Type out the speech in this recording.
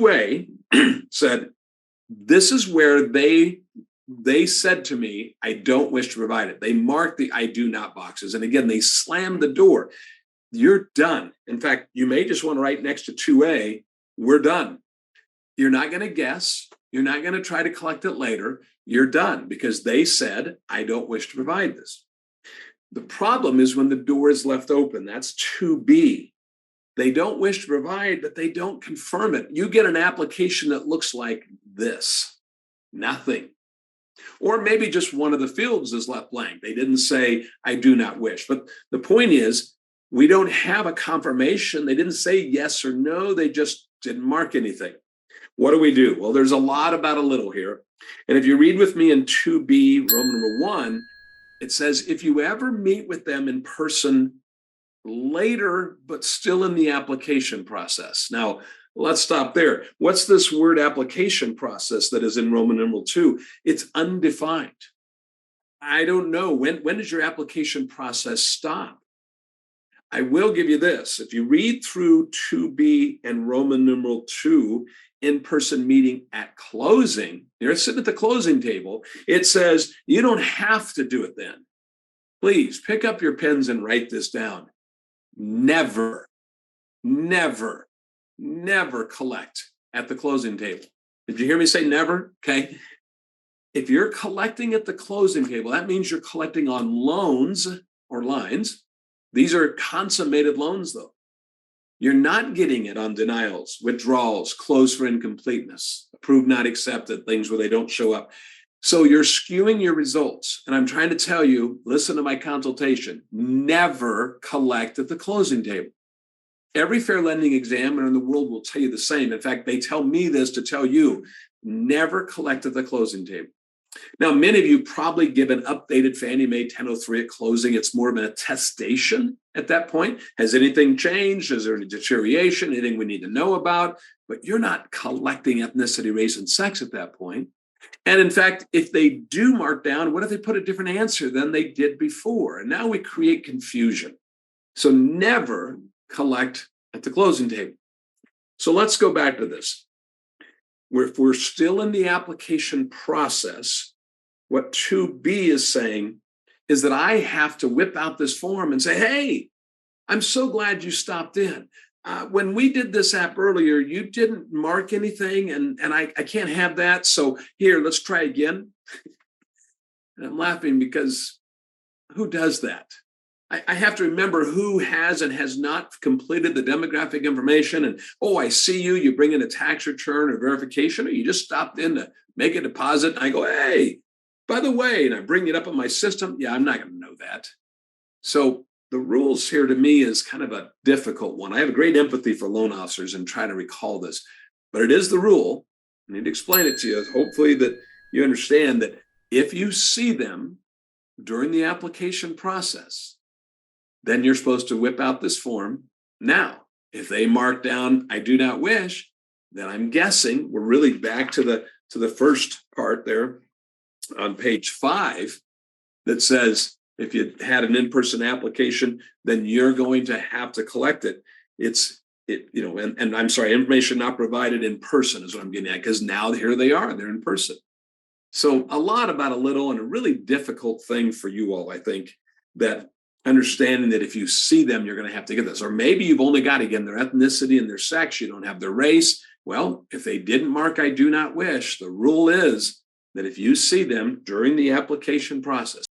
2A said, this is where they said to me, I don't wish to provide it. They marked the I do not boxes. And again, they slammed the door. You're done. In fact, you may just want to write next to 2A, we're done. You're not going to guess. You're not going to try to collect it later. You're done because they said, I don't wish to provide this. The problem is when the door is left open. That's 2B. They don't wish to provide, but they don't confirm it. You get an application that looks like this, nothing. Or maybe just one of the fields is left blank. They didn't say, I do not wish. But the point is, we don't have a confirmation. They didn't say yes or no. They just didn't mark anything. What do? Well, there's a lot about a little here. And if you read with me in 2B, Roman number 1, it says, if you ever meet with them in person later, but still in the application process. Now, let's stop there. What's this word application process that is in Roman numeral 2? It's undefined. I don't know. When does your application process stop? I will give you this. If you read through 2B and Roman numeral 2, in-person meeting at closing, you're sitting at the closing table, it says you don't have to do it then. Please pick up your pens and write this down. Never, never, never collect at the closing table. Did you hear me say never? Okay. If you're collecting at the closing table, that means you're collecting on loans or lines. These are consummated loans, though. You're not getting it on denials, withdrawals, closed for incompleteness, approved, not accepted, things where they don't show up. So you're skewing your results. And I'm trying to tell you, listen to my consultation, never collect at the closing table. Every fair lending examiner in the world will tell you the same. In fact, they tell me this to tell you, never collect at the closing table. Now, many of you probably give an updated Fannie Mae 1003 at closing. It's more of an attestation at that point. Has anything changed? Is there any deterioration? Anything we need to know about? But you're not collecting ethnicity, race, and sex at that point. And in fact, if they do mark down, what if they put a different answer than they did before? And now we create confusion. So never collect at the closing table. So let's go back to this. If we're still in the application process, what 2B is saying is that I have to whip out this form and say, hey, I'm so glad you stopped in. When we did this app earlier, you didn't mark anything, and I can't have that. So here, let's try again. And I'm laughing because who does that? I have to remember who has and has not completed the demographic information. And, oh, I see you. You bring in a tax return or verification, or you just stopped in to make a deposit. And I go, hey, by the way, and I bring it up in my system. Yeah, I'm not going to know that. So the rules here to me is kind of a difficult one. I have a great empathy for loan officers and try to recall this, but it is the rule. I need to explain it to you. Hopefully that you understand that if you see them during the application process, then you're supposed to whip out this form. Now, if they mark down, I do not wish, then I'm guessing we're really back to the first part there on page 5 that says, if you had an in-person application, then you're going to have to collect it. And I'm sorry, information not provided in person is what I'm getting at, because now here they are, they're in person. So a lot about a little, and a really difficult thing for you all, I think, that understanding that if you see them, you're going to have to get this. Or maybe you've only got, again, their ethnicity and their sex. You don't have their race. Well, if they didn't mark I do not wish, the rule is that if you see them during the application process,